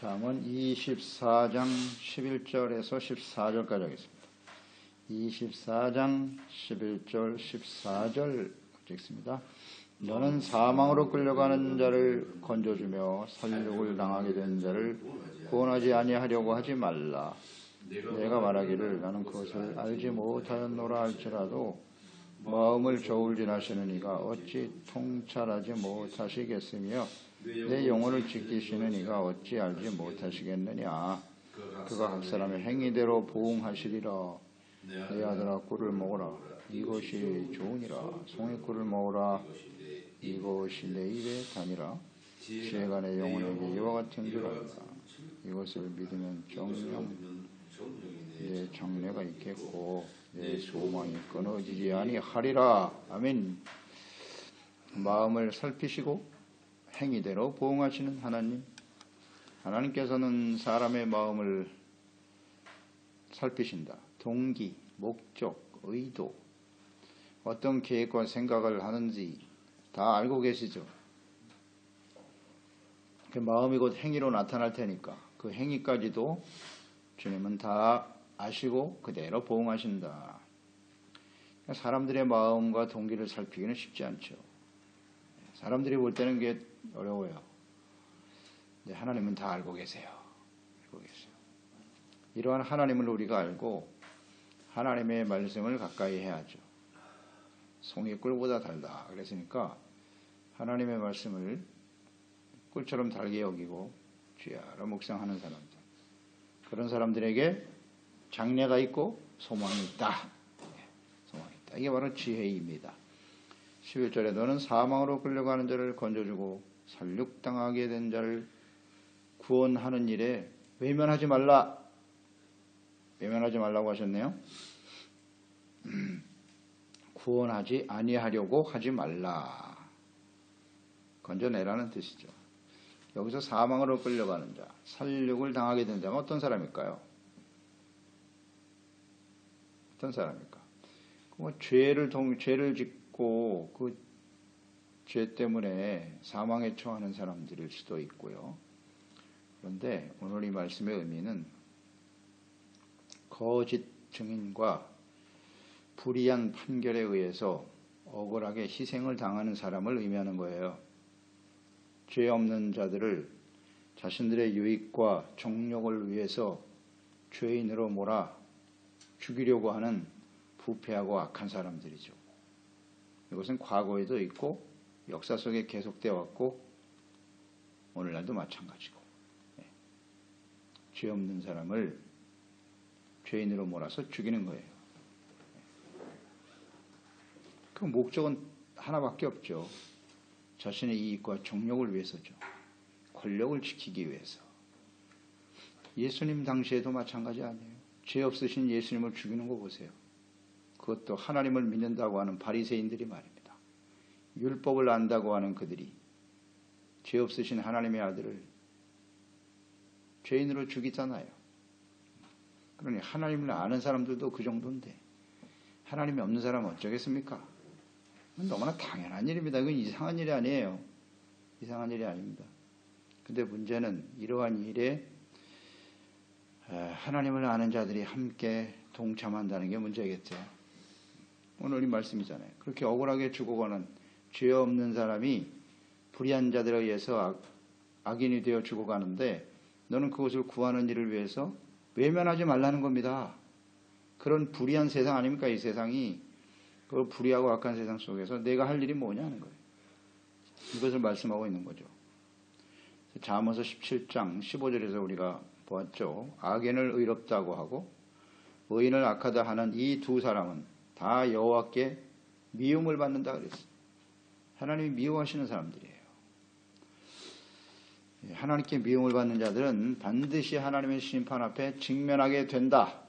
잠언 24장 11절에서 14절까지 하겠습니다. 24장 11절 14절 읽습니다. 너는 사망으로 끌려가는 자를 건져주며 살육을 당하게 된 자를 구원하지 아니하려고 하지 말라. 내가 말하기를 나는 그것을 알지 못하였노라 할지라도 마음을 저울질하시는 이가 어찌 통찰하지 못하시겠으며 내 영혼을 지키시는 이가 어찌 알지 못하시겠느냐. 그가 각 사람의 행위대로 보응하시리라. 내 아들아 꿀을 먹어라. 이것이 좋으니라. 송이꿀을 먹어라. 이것이 내 입에 다니라. 지혜가 내 영혼에게 이와 같은 줄 알라. 이것을 믿으면 정령 내 장래가 있겠고 내 소망이 끊어지지 아니하리라. 아멘. 마음을 살피시고 행위대로 보응하시는 하나님, 하나님께서는 사람의 마음을 살피신다. 동기, 목적, 의도, 어떤 계획과 생각을 하는지 다 알고 계시죠. 그 마음이 곧 행위로 나타날 테니까 그 행위까지도 주님은 다 아시고 그대로 보응하신다. 사람들의 마음과 동기를 살피기는 쉽지 않죠. 사람들이 볼 때는 그게 어려워요. 근데 하나님은 다 알고 계세요. 알고 계세요. 이러한 하나님을 우리가 알고 하나님의 말씀을 가까이 해야죠. 송이꿀보다 달다 그랬으니까 하나님의 말씀을 꿀처럼 달게 여기고 쥐하러 묵상하는 사람들, 그런 사람들에게 장래가 있고 소망이 있다. 소망이 있다. 이게 바로 지혜입니다. 11절에 너는 사망으로 끌려가는 자를 건져주고 살육당하게 된 자를 구원하는 일에 외면하지 말라. 외면하지 말라고 하셨네요. 구원하지 아니하려고 하지 말라. 건져내라는 뜻이죠. 여기서 사망으로 끌려가는 자, 살육을 당하게 된 자는 어떤 사람일까요? 어떤 사람일까? 죄를 짓고 그 죄 때문에 사망에 처하는 사람들일 수도 있고요. 그런데 오늘 이 말씀의 의미는 거짓 증인과 불의한 판결에 의해서 억울하게 희생을 당하는 사람을 의미하는 거예요. 죄 없는 자들을 자신들의 유익과 정욕을 위해서 죄인으로 몰아 죽이려고 하는 부패하고 악한 사람들이죠. 이것은 과거에도 있고 역사 속에 계속되어 왔고 오늘날도 마찬가지고, 죄 없는 사람을 죄인으로 몰아서 죽이는 거예요. 그 목적은 하나밖에 없죠. 자신의 이익과 정욕을 위해서죠. 권력을 지키기 위해서. 예수님 당시에도 마찬가지 아니에요. 죄 없으신 예수님을 죽이는 거 보세요. 그것도 하나님을 믿는다고 하는 바리새인들이 말입니다. 율법을 안다고 하는 그들이 죄 없으신 하나님의 아들을 죄인으로 죽이잖아요. 그러니 하나님을 아는 사람들도 그 정도인데 하나님이 없는 사람은 어쩌겠습니까? 너무나 당연한 일입니다. 이건 이상한 일이 아니에요. 이상한 일이 아닙니다. 근데 문제는 이러한 일에 하나님을 아는 자들이 함께 동참한다는 게 문제겠죠. 오늘 이 말씀이잖아요. 그렇게 억울하게 죽어가는 죄 없는 사람이 불의한 자들에 의해서 악인이 되어 죽어가는데 너는 그것을 구하는 일을 위해서 외면하지 말라는 겁니다. 그런 불의한 세상 아닙니까? 이 세상이. 그 불의하고 악한 세상 속에서 내가 할 일이 뭐냐는 거예요. 이것을 말씀하고 있는 거죠. 잠언서 17장 15절에서 우리가 보았죠. 악인을 의롭다고 하고 의인을 악하다 하는 이 두 사람은 다 여호와께 미움을 받는다 그랬어요. 하나님이 미워하시는 사람들이에요. 하나님께 미움을 받는 자들은 반드시 하나님의 심판 앞에 직면하게 된다.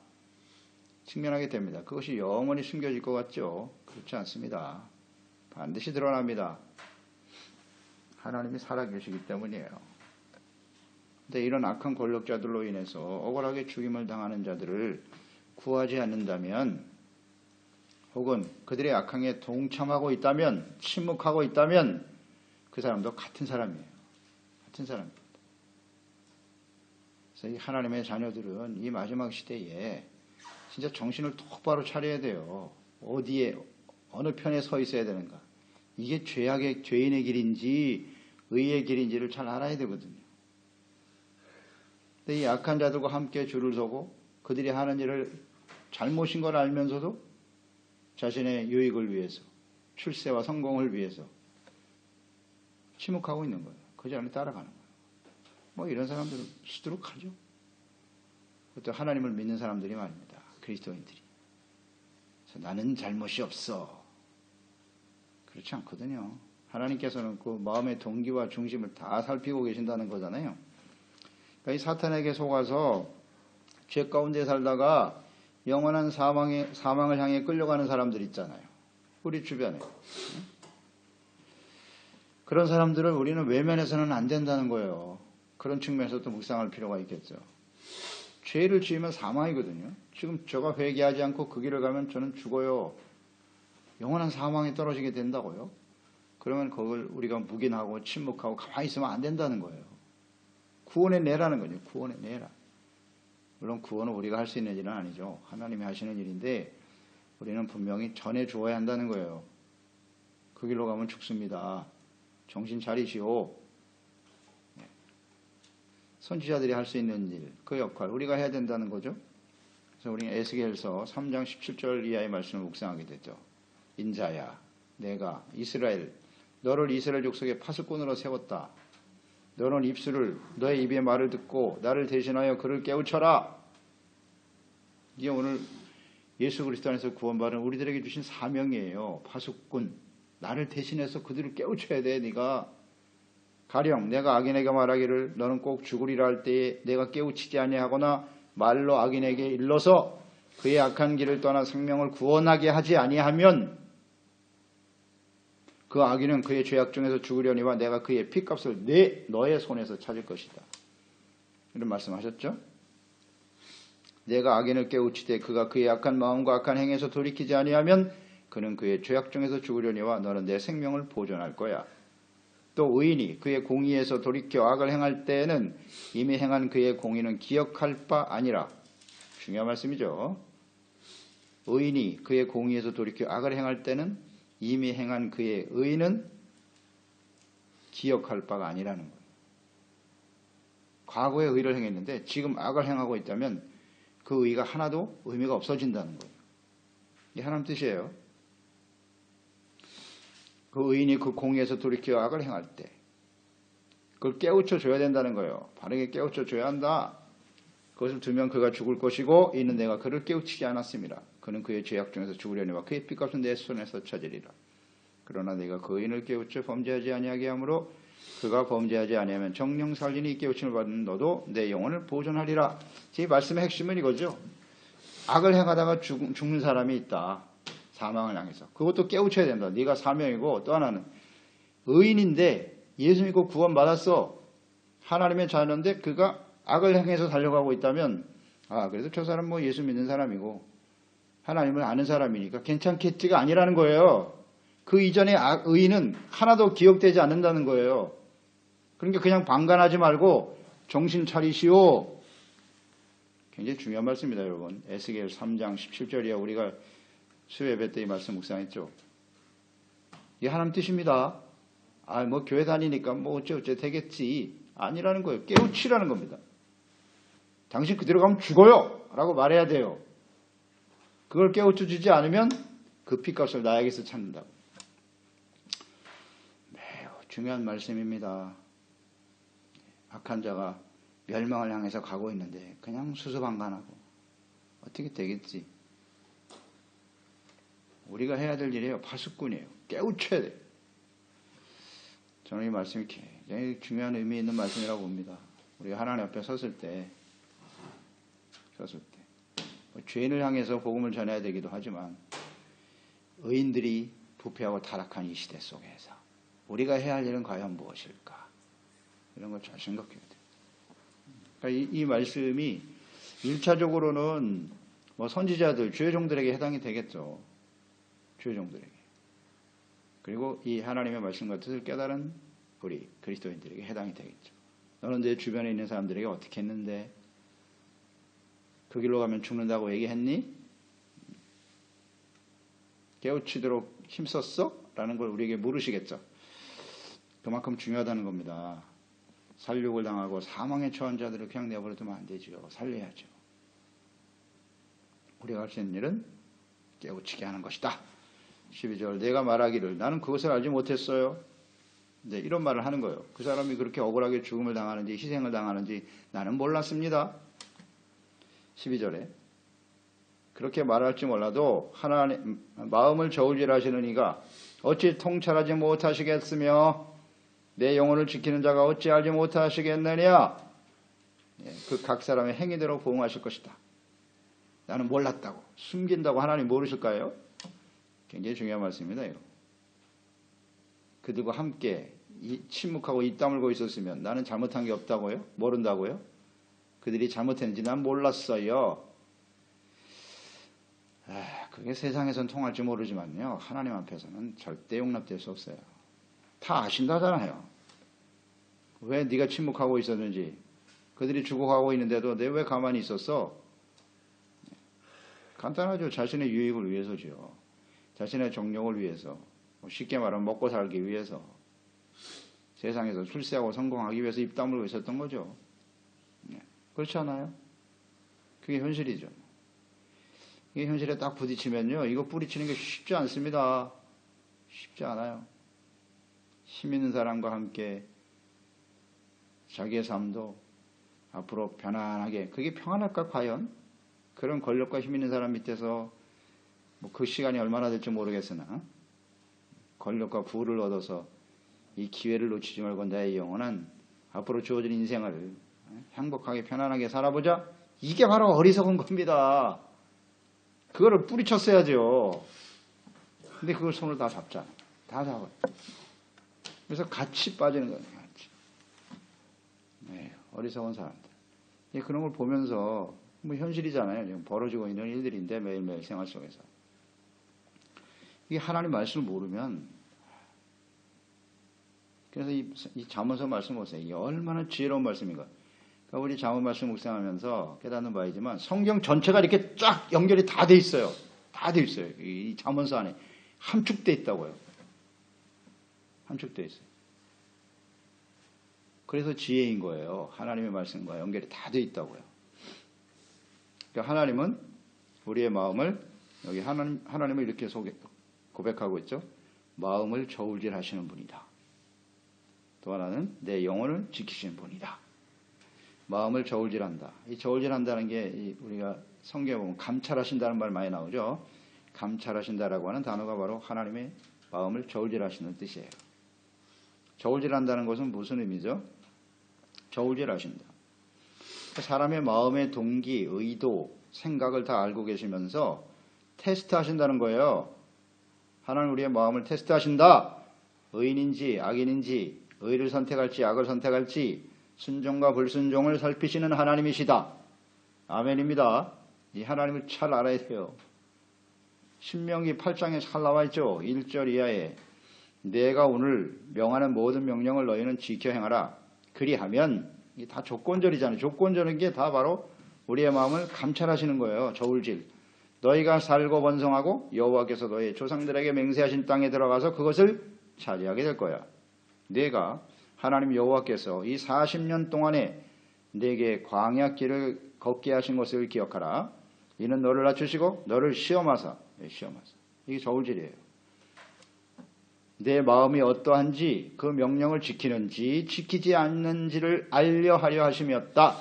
직면하게 됩니다. 그것이 영원히 숨겨질 것 같죠? 그렇지 않습니다. 반드시 드러납니다. 하나님이 살아계시기 때문이에요. 근데 이런 악한 권력자들로 인해서 억울하게 죽임을 당하는 자들을 구하지 않는다면, 혹은 그들의 악행에 동참하고 있다면, 침묵하고 있다면 그 사람도 같은 사람이에요. 같은 사람입니다. 그래서 이 하나님의 자녀들은 이 마지막 시대에 진짜 정신을 똑바로 차려야 돼요. 어디에 어느 편에 서 있어야 되는가. 이게 죄인의 길인지 의의 길인지를 잘 알아야 되거든요. 근데 이 약한 자들과 함께 줄을 서고 그들이 하는 일을 잘못인 걸 알면서도 자신의 유익을 위해서, 출세와 성공을 위해서 침묵하고 있는 거예요. 그 자리에 따라가는 거예요. 뭐 이런 사람들은 수두룩하죠. 그것도 하나님을 믿는 사람들이 말입니다. 그리스도인들이. 그래서 나는 잘못이 없어. 그렇지 않거든요. 하나님께서는 그 마음의 동기와 중심을 다 살피고 계신다는 거잖아요. 그러니까 이 사탄에게 속아서 죄 가운데 살다가 영원한 사망을 향해 끌려가는 사람들 있잖아요. 우리 주변에. 그런 사람들을 우리는 외면해서는 안 된다는 거예요. 그런 측면에서 또 묵상할 필요가 있겠죠. 죄를 지으면 사망이거든요. 지금 저가 회개하지 않고 그 길을 가면 저는 죽어요. 영원한 사망에 떨어지게 된다고요. 그러면 그걸 우리가 묵인하고 침묵하고 가만히 있으면 안 된다는 거예요. 구원해 내라는 거죠. 구원해 내라. 물론 구원은 우리가 할 수 있는 일은 아니죠. 하나님이 하시는 일인데 우리는 분명히 전해 주어야 한다는 거예요. 그 길로 가면 죽습니다. 정신 차리시오. 선지자들이 할 수 있는 일, 그 역할 우리가 해야 된다는 거죠. 그래서 우리는 에스겔서 3장 17절 이하의 말씀을 묵상하게 되죠. 인자야, 내가 이스라엘, 너를 이스라엘 족속의 파수꾼으로 세웠다. 너는 너의 입의 말을 듣고 나를 대신하여 그를 깨우쳐라. 이게 오늘 예수 그리스도 안에서 구원받은 우리들에게 주신 사명이에요. 파수꾼. 나를 대신해서 그들을 깨우쳐야 돼. 네가 가령 내가 악인에게 말하기를 너는 꼭 죽으리라 할 때에 내가 깨우치지 아니하거나 말로 악인에게 일러서 그의 악한 길을 떠나 생명을 구원하게 하지 아니하면 그 악인은 그의 죄악 중에서 죽으려니와 내가 그의 피값을 너의 손에서 찾을 것이다. 이런 말씀하셨죠? 내가 악인을 깨우치되 그가 그의 악한 마음과 악한 행에서 돌이키지 아니하면 그는 그의 죄악 중에서 죽으려니와 너는 내 생명을 보존할 거야. 또 의인이 그의 공의에서 돌이켜 악을 행할 때에는 이미 행한 그의 공의는 기억할 바 아니라. 중요한 말씀이죠. 의인이 그의 공의에서 돌이켜 악을 행할 때는 이미 행한 그의 의는 기억할 바가 아니라는 거예요. 과거에 의를 행했는데 지금 악을 행하고 있다면 그 의가 하나도 의미가 없어진다는 거예요. 이게 하나님 뜻이에요. 그 의인이 그 공의에서 돌이켜 악을 행할 때 그걸 깨우쳐 줘야 된다는 거예요. 바르게 깨우쳐 줘야 한다. 그것을 두면 그가 죽을 것이고 이는 내가 그를 깨우치지 않았습니다. 그는 그의 죄악 중에서 죽으려니와 그의 피값은 내 손에서 찾으리라. 그러나 내가 그 의인을 깨우쳐 범죄하지 아니하게 하므로 그가 범죄하지 아니하면 정령 살리니 깨우침을 받는 너도 내 영혼을 보존하리라. 제 말씀의 핵심은 이거죠. 악을 행하다가 죽는 사람이 있다. 사망을 향해서. 그것도 깨우쳐야 된다. 네가 사명이고 또 하나는 의인인데 예수 믿고 구원받았어. 하나님의 자녀인데 그가 악을 향해서 달려가고 있다면 그래도 저 사람 뭐 예수 믿는 사람이고 하나님을 아는 사람이니까 괜찮겠지가 아니라는 거예요. 그 이전의 의인은 하나도 기억되지 않는다는 거예요. 그러니까 그냥 방관하지 말고 정신 차리시오. 굉장히 중요한 말씀입니다, 여러분. 에스겔 3장 17절이야 우리가 수요예배 때 이 말씀 묵상했죠. 이게 하나님 뜻입니다. 뭐 교회 다니니까 뭐 어째 되겠지. 아니라는 거예요. 깨우치라는 겁니다. 당신 그대로 가면 죽어요! 라고 말해야 돼요. 그걸 깨우쳐 주지 않으면 그 피값을 나에게서 찾는다고. 매우 중요한 말씀입니다. 악한 자가 멸망을 향해서 가고 있는데 그냥 수수방관하고 어떻게 되겠지? 우리가 해야 될 일이에요. 파수꾼이에요. 깨우쳐야 돼요. 저는 이 말씀이 굉장히 중요한 의미 있는 말씀이라고 봅니다. 우리가 하나님 앞에 섰을 때 죄인을 향해서 복음을 전해야 되기도 하지만 의인들이 부패하고 타락한 이 시대 속에서 우리가 해야 할 일은 과연 무엇일까? 이런 걸 잘 생각해야 돼요. 그러니까 이 말씀이 1차적으로는 뭐 선지자들, 주의 종들에게 해당이 되겠죠. 주의 종들에게. 그리고 이 하나님의 말씀과 뜻을 깨달은 우리 그리스도인들에게 해당이 되겠죠. 너는 내 주변에 있는 사람들에게 어떻게 했는데? 그 길로 가면 죽는다고 얘기했니? 깨우치도록 힘썼어? 라는 걸 우리에게 물으시겠죠. 그만큼 중요하다는 겁니다. 살육을 당하고 사망에 처한 자들을 그냥 내버려두면 안 되죠. 살려야죠. 우리가 할 수 있는 일은 깨우치게 하는 것이다. 12절 내가 말하기를 나는 그것을 알지 못했어요. 네, 이런 말을 하는 거예요. 그 사람이 그렇게 억울하게 죽음을 당하는지 희생을 당하는지 나는 몰랐습니다. 12절에 그렇게 말할지 몰라도 하나님 마음을 저울질하시는 이가 어찌 통찰하지 못하시겠으며 내 영혼을 지키는 자가 어찌 알지 못하시겠느냐. 그 각 사람의 행위대로 보응하실 것이다. 나는 몰랐다고 숨긴다고 하나님 모르실까요? 굉장히 중요한 말씀입니다. 이거. 그들과 함께 침묵하고 입 다물고 있었으면 나는 잘못한 게 없다고요? 모른다고요? 그들이 잘못했는지 난 몰랐어요. 그게 세상에선 통할지 모르지만요. 하나님 앞에서는 절대 용납될 수 없어요. 다 아신다잖아요. 왜 네가 침묵하고 있었는지. 그들이 죽어가고 있는데도 내 왜 가만히 있었어? 간단하죠. 자신의 유익을 위해서죠. 자신의 정력을 위해서. 쉽게 말하면 먹고 살기 위해서. 세상에서 출세하고 성공하기 위해서 입 다물고 있었던 거죠. 그렇지 않아요? 그게 현실이죠. 이게 현실에 딱 부딪히면요. 이거 뿌리치는 게 쉽지 않습니다. 쉽지 않아요. 힘 있는 사람과 함께 자기의 삶도 앞으로 편안하게. 그게 평안할까 과연? 그런 권력과 힘 있는 사람 밑에서 뭐 그 시간이 얼마나 될지 모르겠으나 권력과 부를 얻어서 이 기회를 놓치지 말고 내 영혼은 앞으로 주어진 인생을 행복하게 편안하게 살아보자. 이게 바로 어리석은 겁니다. 그거를 뿌리쳤어야죠. 근데 그걸 손을 다 잡잖아. 다 잡아요. 그래서 같이 빠지는 거예요. 같이. 네, 어리석은 사람들. 그런 걸 보면서 뭐 현실이잖아요. 지금 벌어지고 있는 일들인데 매일매일 생활 속에서. 이게 하나님 말씀을 모르면 그래서 이 잠언서 말씀 보세요. 이게 얼마나 지혜로운 말씀인가. 그러니까 우리 잠언 말씀 묵상하면서 깨닫는 바이지만 성경 전체가 이렇게 쫙 연결이 다 돼 있어요. 다 돼 있어요. 이 잠언서 안에 함축돼 있다고요. 함축돼 있어요. 그래서 지혜인 거예요. 하나님의 말씀과 연결이 다 돼 있다고요. 그러니까 하나님은 우리의 마음을 여기 하나님을 이렇게 고백하고 있죠. 마음을 저울질하시는 분이다. 또 하나는 내 영혼을 지키시는 분이다. 마음을 저울질한다. 이 저울질한다는 게 우리가 성경에 보면 감찰하신다는 말 많이 나오죠. 감찰하신다라고 하는 단어가 바로 하나님의 마음을 저울질하시는 뜻이에요. 저울질한다는 것은 무슨 의미죠? 저울질하신다. 사람의 마음의 동기, 의도, 생각을 다 알고 계시면서 테스트하신다는 거예요. 하나님 우리의 마음을 테스트하신다. 의인인지 악인인지 의를 선택할지 악을 선택할지 순종과 불순종을 살피시는 하나님이시다. 아멘입니다. 이 하나님을 잘 알아야 돼요. 신명기 8장에 잘 나와 있죠. 1절 이하에 내가 오늘 명하는 모든 명령을 너희는 지켜 행하라. 그리하면 이게 다 조건절이잖아요. 조건절인 게 다 바로 우리의 마음을 감찰하시는 거예요. 저울질. 너희가 살고 번성하고 여호와께서 너희 조상들에게 맹세하신 땅에 들어가서 그것을 차지하게 될 거야. 내가 하나님 여호와께서 이 40년 동안에 내게 광야 길을 걷게 하신 것을 기억하라. 이는 너를 낮추시고 너를 시험하사. 이게 저울질이에요. 내 마음이 어떠한지 그 명령을 지키는지 지키지 않는지를 알려하려 하심이었다.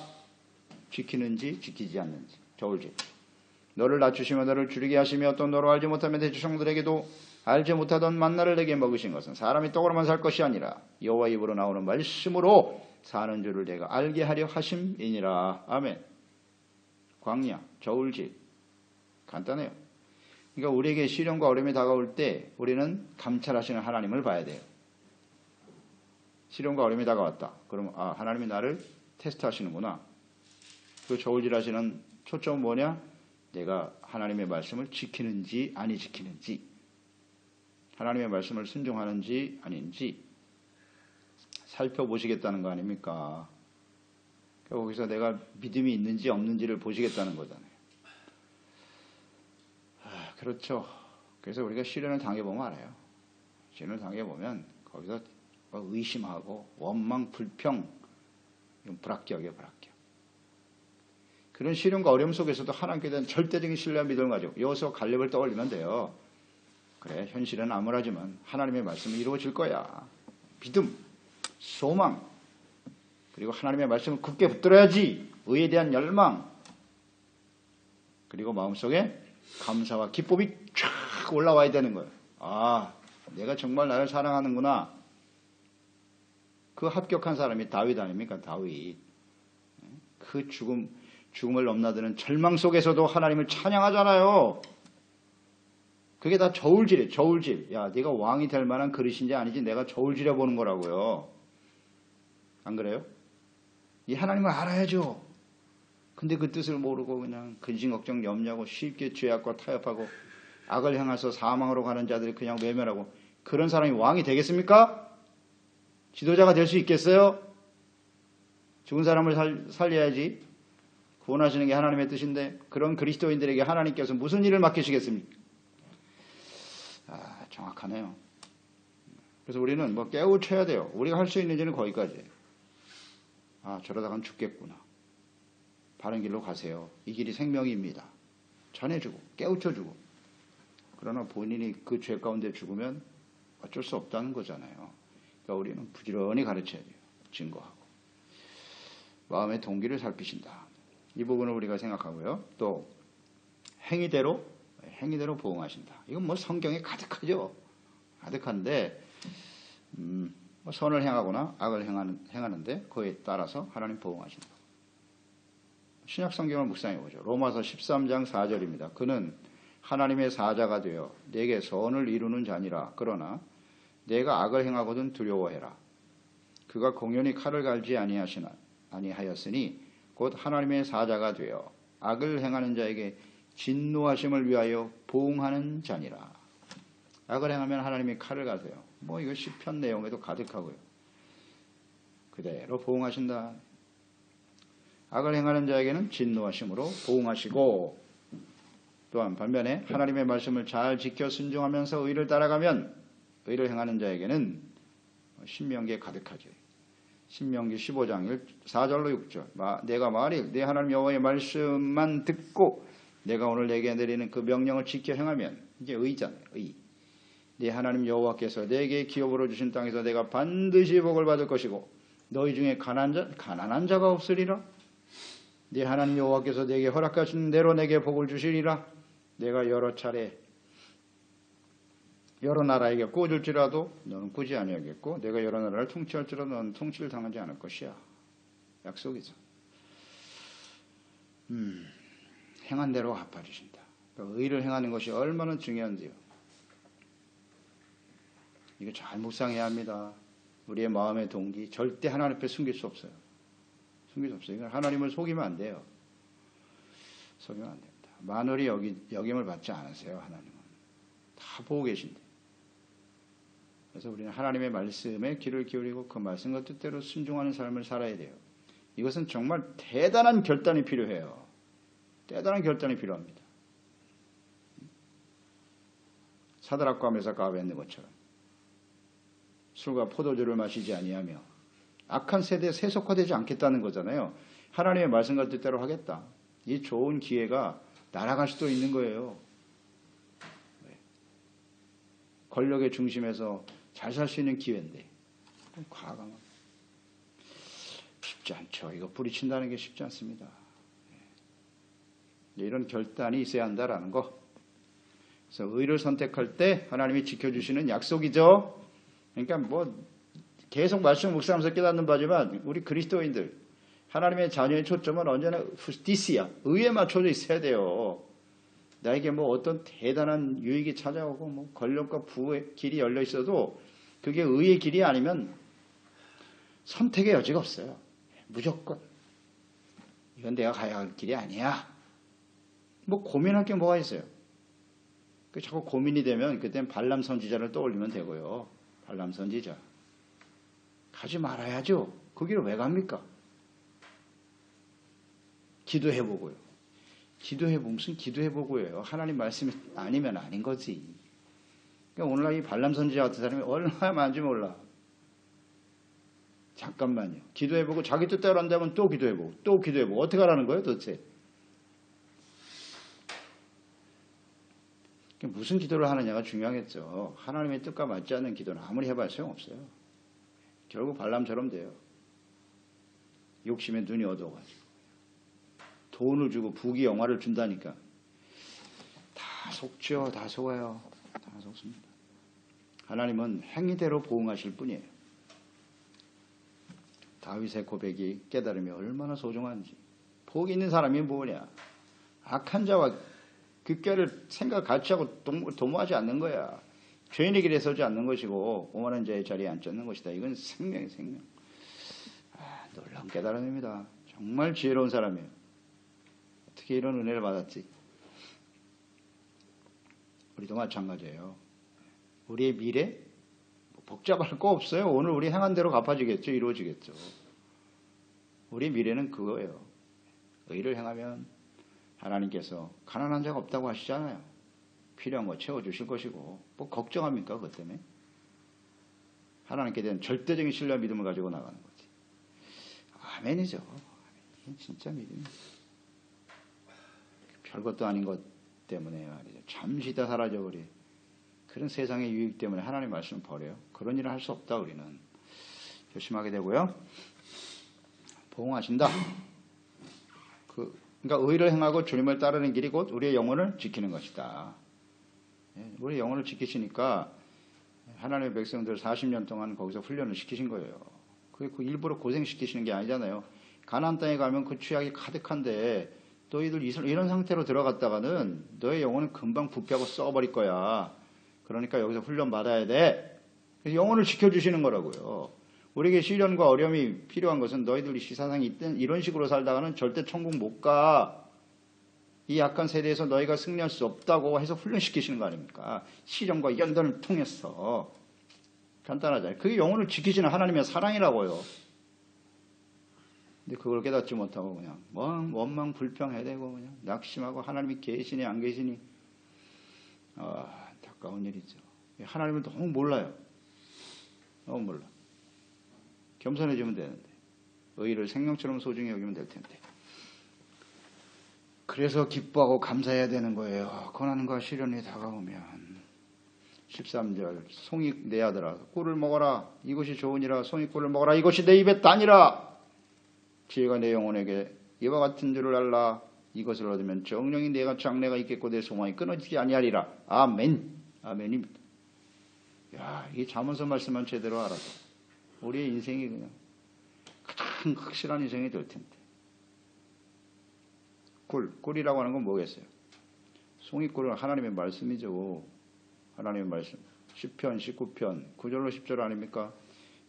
지키는지 지키지 않는지. 저울질. 너를 낮추시며 너를 줄이게 하시며 또 너로 알지 못하면 내 조상들에게도 알지 못하던 만나를 내게 먹으신 것은 사람이 떡으로만 살 것이 아니라 여호와 입으로 나오는 말씀으로 사는 줄을 내가 알게 하려 하심이니라. 아멘. 광야, 저울질. 간단해요. 그러니까 우리에게 시련과 어려움이 다가올 때 우리는 감찰하시는 하나님을 봐야 돼요. 시련과 어려움이 다가왔다. 그러면 하나님이 나를 테스트하시는구나. 그 저울질하시는 초점은 뭐냐? 내가 하나님의 말씀을 지키는지 아니 지키는지, 하나님의 말씀을 순종하는지 아닌지 살펴보시겠다는 거 아닙니까? 거기서 내가 믿음이 있는지 없는지를 보시겠다는 거잖아요. 그렇죠. 그래서 우리가 시련을 당해보면 알아요. 시련을 당해보면 거기서 의심하고 원망, 불평, 불합격이에요, 불합격. 그런 시련과 어려움 속에서도 하나님께 대한 절대적인 신뢰와 믿음을 가지고 여호수아 갈렙을 떠올리면 돼요. 그래, 현실은 암울하지만 하나님의 말씀이 이루어질 거야. 믿음, 소망, 그리고 하나님의 말씀을 굳게 붙들어야지. 의에 대한 열망, 그리고 마음속에 감사와 기쁨이 쫙 올라와야 되는 거예요. 아, 내가 정말 나를 사랑하는구나. 그 합격한 사람이 다윗 아닙니까? 다윗. 그 죽음을 넘나드는 절망 속에서도 하나님을 찬양하잖아요. 그게 다 저울질이에요. 저울질. 야, 네가 왕이 될 만한 그릇인지 아니지 내가 저울질해 보는 거라고요. 안 그래요? 이 하나님을 알아야죠. 근데 그 뜻을 모르고 그냥 근심 걱정 염려하고 쉽게 죄악과 타협하고 악을 향해서 사망으로 가는 자들이 그냥 외면하고, 그런 사람이 왕이 되겠습니까? 지도자가 될 수 있겠어요? 죽은 사람을 살려야지. 구원하시는 게 하나님의 뜻인데 그런 그리스도인들에게 하나님께서 무슨 일을 맡기시겠습니까? 정확하네요. 그래서 우리는 깨우쳐야 돼요. 우리가 할 수 있는 일은 거기까지예요. 저러다간 죽겠구나. 바른 길로 가세요. 이 길이 생명입니다. 전해주고 깨우쳐주고. 그러나 본인이 그 죄 가운데 죽으면 어쩔 수 없다는 거잖아요. 그러니까 우리는 부지런히 가르쳐야 돼요. 증거하고. 마음의 동기를 살피신다. 이 부분을 우리가 생각하고요. 또 행위대로 보응하신다. 이건 성경에 가득하죠. 가득한데 선을 행하거나 악을 행하는데 그에 따라서 하나님 보응하신다. 신약 성경을 묵상해보죠. 로마서 13장 4절입니다. 그는 하나님의 사자가 되어 내게 선을 이루는 자니라. 그러나 내가 악을 행하거든 두려워해라. 그가 공연히 칼을 갈지 아니하였으니 곧 하나님의 사자가 되어 악을 행하는 자에게 진노하심을 위하여 보응하는 자니라. 악을 행하면 하나님이 칼을 가세요. 이거 시편 내용에도 가득하고요. 그대로 보응하신다. 악을 행하는 자에게는 진노하심으로 보응하시고, 또한 반면에 하나님의 말씀을 잘 지켜 순종하면서 의를 따라가면 의를 행하는 자에게는 신명기에 가득하죠. 신명기 15장 4절로 6절. 내가 말일 내 하나님 여호와의 말씀만 듣고 내가 오늘 내게 내리는 그 명령을 지켜 행하면, 이게 의잖아요. 의. 내 하나님 여호와께서 내게 기업으로 주신 땅에서 내가 반드시 복을 받을 것이고 너희 중에 가난한 자가 없으리라. 네 하나님 여호와께서 내게 허락하신 대로 내게 복을 주시리라. 내가 여러 차례 여러 나라에게 꽂을지라도 너는 꾸지 아니하겠고 내가 여러 나라를 통치할지라도 너는 통치를 당하지 않을 것이야. 약속이죠. 행한 대로 갚아주신다. 그러니까 의를 행하는 것이 얼마나 중요한지요. 이거 잘 묵상해야 합니다. 우리의 마음의 동기 절대 하나님 앞에 숨길 수 없어요. 숨길 수 없어요. 이건 하나님을 속이면 안 돼요. 속이면 안 됩니다. 만월이 여김을 받지 않으세요. 하나님은 다 보고 계신데. 그래서 우리는 하나님의 말씀에 귀를 기울이고 그 말씀과 뜻대로 순종하는 삶을 살아야 돼요. 이것은 정말 대단한 결단이 필요해요. 대단한 결단이 필요합니다. 사드락과 메삭과 아벳느고처럼 술과 포도주를 마시지 아니하며 악한 세대에 세속화되지 않겠다는 거잖아요. 하나님의 말씀과 뜻대로 하겠다. 이 좋은 기회가 날아갈 수도 있는 거예요. 권력의 중심에서 잘 살 수 있는 기회인데 과감한 쉽지 않죠. 이거 뿌리친다는 게 쉽지 않습니다. 이런 결단이 있어야 한다라는 거. 그래서 의를 선택할 때 하나님이 지켜주시는 약속이죠. 그러니까 계속 말씀 묵상하면서 깨닫는 바지만 우리 그리스도인들 하나님의 자녀의 초점은 언제나 후스티시아 의에 맞춰져 있어야 돼요. 나에게 어떤 대단한 유익이 찾아오고 권력과 부의 길이 열려 있어도 그게 의의 길이 아니면 선택의 여지가 없어요. 무조건 이건 내가 가야 할 길이 아니야. 고민할 게 뭐가 있어요. 자꾸 고민이 되면 그땐 발람 선지자를 떠올리면 되고요. 발람 선지자 가지 말아야죠. 그 길을 왜 갑니까? 기도해보고요. 기도해보고 무슨 기도해보고요. 하나님 말씀이 아니면 아닌 거지. 그러니까 오늘날 이 발람 선지자 같은 사람이 얼마나 많은지 몰라. 잠깐만요. 기도해보고 자기 뜻대로 한다면 또 기도해보고 또 기도해보고 어떻게 하라는 거예요 도대체. 무슨 기도를 하느냐가 중요하겠죠. 하나님의 뜻과 맞지 않는 기도는 아무리 해봐야 소용없어요. 결국 발람처럼 돼요. 욕심에 눈이 어두워가지고 돈을 주고 부귀 영화를 준다니까 다 속죠. 다 속아요. 다 속습니다. 하나님은 행위대로 보응하실 뿐이에요. 다윗의 고백이 깨달음이 얼마나 소중한지. 복이 있는 사람이 뭐냐. 악한 자와 그 꾀를 생각 같이 하고 도모하지 않는 거야. 죄인의 길에 서지 않는 것이고 오만한 자의 자리에 앉지 않는 것이다. 이건 생명이 생명. 놀라운 깨달음입니다. 정말 지혜로운 사람이에요. 어떻게 이런 은혜를 받았지? 우리도 마찬가지예요. 우리의 미래 복잡할 거 없어요. 오늘 우리 행한 대로 갚아지겠죠. 이루어지겠죠. 우리 미래는 그거예요. 의를 행하면 하나님께서 가난한 자가 없다고 하시잖아요. 필요한 거 채워주실 것이고 뭐 걱정합니까? 그것 때문에? 하나님께 대한 절대적인 신뢰와 믿음을 가지고 나가는 거지. 아멘이죠. 아멘. 진짜 믿음이에요. 별것도 아닌 것 때문에 말이죠. 잠시 다 사라져버려. 그런 세상의 유익 때문에 하나님 말씀을 버려요. 그런 일을 할 수 없다. 우리는 조심하게 되고요. 보응하신다. 그러니까 의를 행하고 주님을 따르는 길이 곧 우리의 영혼을 지키는 것이다. 우리 영혼을 지키시니까 하나님의 백성들 40년 동안 거기서 훈련을 시키신 거예요. 그 일부러 고생시키시는 게 아니잖아요. 가나안 땅에 가면 그 취약이 가득한데 너희들 이런 상태로 들어갔다가는 너의 영혼은 금방 부패하고 썩어버릴 거야. 그러니까 여기서 훈련 받아야 돼. 그래서 영혼을 지켜주시는 거라고요. 우리에게 시련과 어려움이 필요한 것은 너희들이 시사상이 있든 이런 식으로 살다가는 절대 천국 못 가. 이 약한 세대에서 너희가 승리할 수 없다고 해서 훈련시키시는 거 아닙니까? 시련과 연단을 통해서. 간단하잖아요. 그게 영혼을 지키시는 하나님의 사랑이라고요. 근데 그걸 깨닫지 못하고 그냥 원망 불평해대고 그냥 낙심하고 하나님이 계시니 안 계시니 안타까운 일이죠. 하나님을 너무 몰라요. 너무 몰라. 겸손해지면 되는데 의를 생명처럼 소중히 여기면 될 텐데. 그래서 기뻐하고 감사해야 되는 거예요. 고난과 시련이 다가오면. 13절 송이 내 아들아 꿀을 먹어라. 이것이 좋으니라. 송이 꿀을 먹어라. 이것이 내 입에 다니라. 지혜가 내 영혼에게 이와 같은 줄을 알라. 이것을 얻으면 정령이 내가 장래가 있겠고 내 소망이 끊어지지 아니하리라. 아멘. 아멘입니다. 야, 이 잠언서 말씀만 제대로 알아서 우리의 인생이 그냥 가장 확실한 인생이 될 텐데. 꿀이라고 하는 건 뭐겠어요? 송이꿀은 하나님의 말씀이죠. 하나님의 말씀. 10편, 19편, 9절로 10절 아닙니까?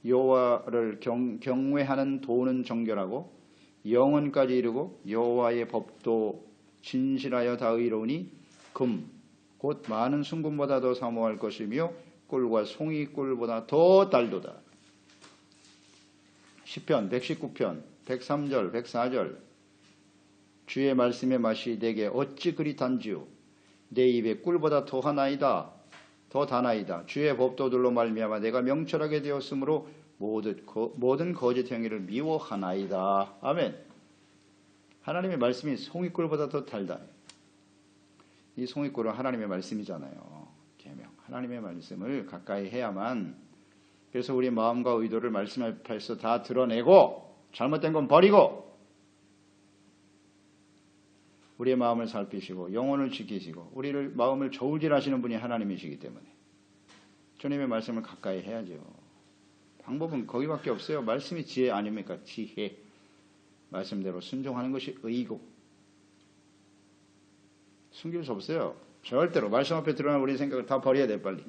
여호와를 경외하는 도는 정결하고 영원까지 이르고 여호와의 법도 진실하여 다 의로우니 금, 곧 많은 순금보다 더 사모할 것이며 꿀과 송이꿀보다 더 달도다. 10편, 119편, 103절, 104절 주의 말씀의 맛이 내게 어찌 그리 단지요 내 입에 꿀보다 더하나이다. 더 다나이다. 주의 법도들로 말미암아 내가 명철하게 되었으므로 모든 거짓 행위를 미워하나이다. 아멘. 하나님의 말씀이 송이꿀보다 더 달다. 이 송이꿀은 하나님의 말씀이잖아요. 계명. 하나님의 말씀을 가까이 해야만. 그래서 우리 마음과 의도를 말씀 앞에서 다 드러내고 잘못된 건 버리고 우리의 마음을 살피시고 영혼을 지키시고 우리를 마음을 저울질하시는 분이 하나님이시기 때문에 주님의 말씀을 가까이 해야죠. 방법은 거기밖에 없어요. 말씀이 지혜 아닙니까? 지혜. 말씀대로 순종하는 것이 의고. 숨길 수 없어요. 절대로 말씀 앞에 드러난 우리 생각을 다 버려야 돼 빨리.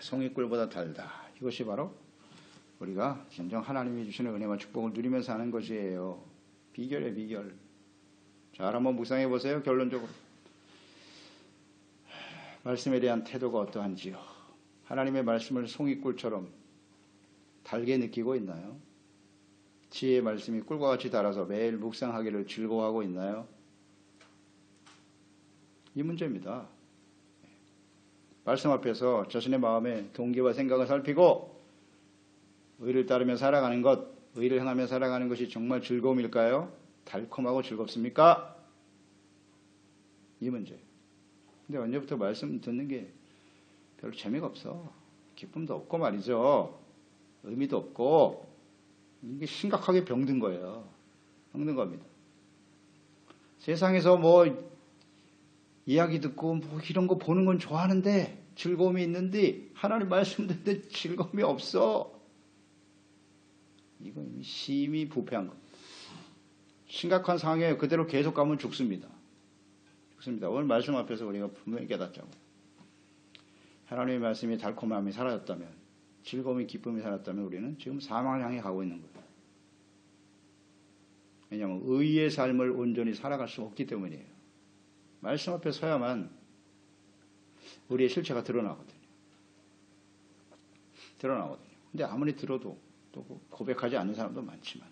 송이꿀보다 달다. 이것이 바로 우리가 진정 하나님이 주시는 은혜와 축복을 누리면서 하는 것이에요. 비결이에요. 비결. 잘 한번 묵상해 보세요. 결론적으로. 말씀에 대한 태도가 어떠한지요. 하나님의 말씀을 송이꿀처럼 달게 느끼고 있나요? 지혜의 말씀이 꿀과 같이 달아서 매일 묵상하기를 즐거워하고 있나요? 이 문제입니다. 말씀 앞에서 자신의 마음의 동기와 생각을 살피고 의를 따르며 살아가는 것, 의를 행하며 살아가는 것이 정말 즐거움일까요? 달콤하고 즐겁습니까? 이 문제. 근데 언제부터 말씀 듣는 게 별로 재미가 없어. 기쁨도 없고 말이죠. 의미도 없고 이게 심각하게 병든 거예요. 병든 겁니다. 세상에서 뭐 이야기 듣고 뭐 이런 거 보는 건 좋아하는데 즐거움이 있는데 하나님 말씀 듣는데 즐거움이 없어. 이건 심히 부패한 겁니다. 심각한 상황에 그대로 계속 가면 죽습니다. 죽습니다. 오늘 말씀 앞에서 우리가 분명히 깨닫자고. 하나님의 말씀이 달콤함이 사라졌다면, 즐거움이 기쁨이 사라졌다면 우리는 지금 사망을 향해 가고 있는 거예요. 왜냐하면 의의 삶을 온전히 살아갈 수 없기 때문이에요. 말씀 앞에 서야만 우리의 실체가 드러나거든요. 근데 아무리 들어도 또 고백하지 않는 사람도 많지만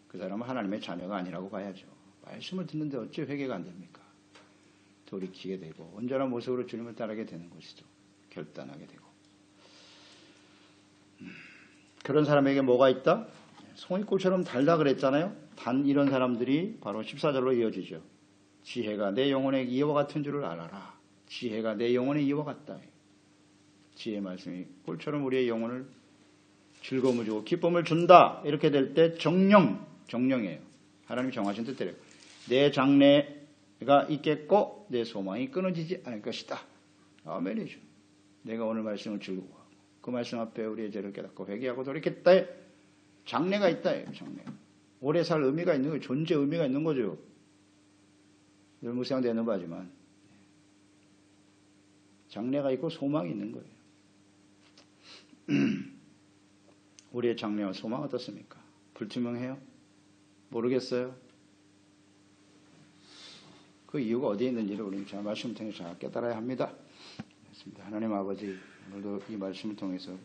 그 사람은 하나님의 자녀가 아니라고 봐야죠. 말씀을 듣는데 어째 회개가 안 됩니까? 돌이키게 되고 온전한 모습으로 주님을 따르게 되는 것이죠. 결단하게 되고. 그런 사람에게 뭐가 있다? 송이꿀처럼 달다 그랬잖아요. 단 이런 사람들이 바로 14절로 이어지죠. 지혜가 내 영혼의 이와 같은 줄을 알아라. 지혜가 내 영혼의 이와 같다. 지혜의 말씀이 꿀처럼 우리의 영혼을 즐거움을 주고 기쁨을 준다. 이렇게 될 때 정령이에요. 하나님이 정하신 뜻대로 내 장래가 있겠고 내 소망이 끊어지지 않을 것이다. 아멘이죠. 내가 오늘 말씀을 즐거워하고 그 말씀 앞에 우리의 죄를 깨닫고 회개하고 돌이켰다. 장래가 있다. 장래. 오래 살 의미가 있는 거예요. 존재 의미가 있는 거죠. 늘 묵상되는 바지만 장래가 있고 소망이 있는 거예요. 우리의 장래와 소망 어떻습니까? 불투명해요? 모르겠어요? 그 이유가 어디에 있는지를 우리는 잘 말씀을 통해서 잘 깨달아야 합니다. 하나님 아버지, 오늘도 이 말씀을 통해서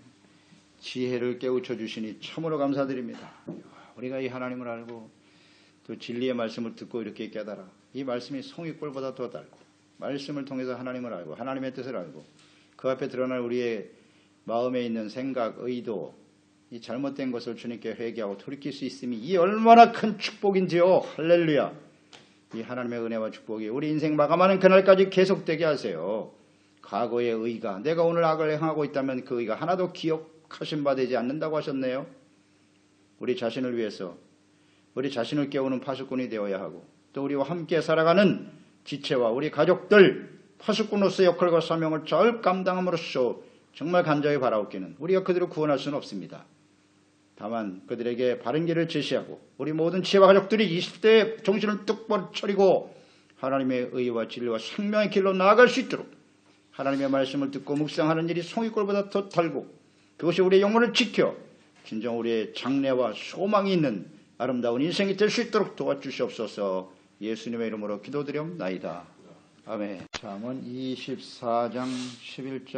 지혜를 깨우쳐 주시니 참으로 감사드립니다. 우리가 이 하나님을 알고 또 진리의 말씀을 듣고 이렇게 깨달아 이 말씀이 송이꿀보다 더 달고 말씀을 통해서 하나님을 알고 하나님의 뜻을 알고 그 앞에 드러날 우리의 마음에 있는 생각, 의도 이 잘못된 것을 주님께 회개하고 돌이킬 수 있음이 이 얼마나 큰 축복인지요. 할렐루야. 이 하나님의 은혜와 축복이 우리 인생 마감하는 그날까지 계속되게 하세요. 과거의 의가 내가 오늘 악을 행하고 있다면 그 의가 하나도 기억하신 바 되지 않는다고 하셨네요. 우리 자신을 위해서 우리 자신을 깨우는 파수꾼이 되어야 하고 또 우리와 함께 살아가는 지체와 우리 가족들 파수꾼으로서의 역할과 사명을 잘 감당함으로써 정말 간절히 바라옵기는 우리가 그들을 구원할 수는 없습니다. 다만 그들에게 바른 길을 제시하고 우리 모든 지혜와 가족들이 20대에 정신을 똑바로 차리고 하나님의 의와 진리와 생명의 길로 나아갈 수 있도록 하나님의 말씀을 듣고 묵상하는 일이 송이꿀보다 더 달고 그것이 우리의 영혼을 지켜 진정 우리의 장래와 소망이 있는 아름다운 인생이 될 수 있도록 도와주시옵소서. 예수님의 이름으로 기도드리옵나이다. 아멘. 잠언 24장 11절